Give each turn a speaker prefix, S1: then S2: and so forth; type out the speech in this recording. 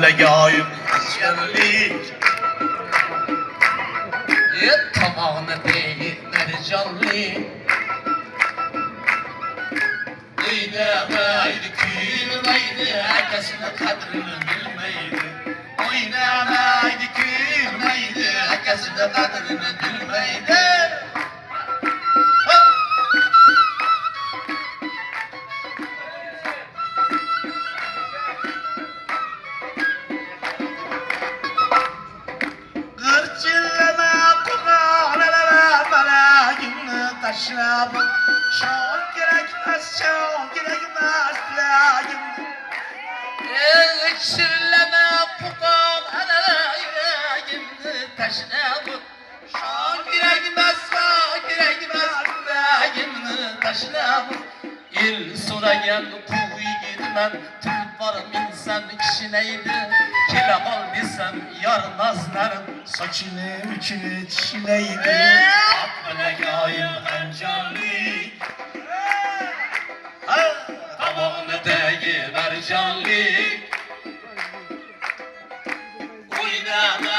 S1: legayım eskerlik.
S2: Tamamını değil mercanlı. Oynamaydı gülmeydi, herkesine kadrini bilmeydi. Oynamaydı gülmeydi, herkesine kadrini bilmeydi.
S1: Gırçilleme kulağına belayını taşla bu. Şok gerekmez, şok gerekmez belayını.
S2: Çırleme pukal yüreğimni taşına bu. Şan yüreğime yüreğimni taşına bu. İl sonra gel kuy gitmem, tüp varım insan kişineydi. Kilamal desem yar nazlarım.
S1: Saçını üçünü çileydi.
S2: Aklı legayım encanlı. Tamamını değil mercanlı. Oynama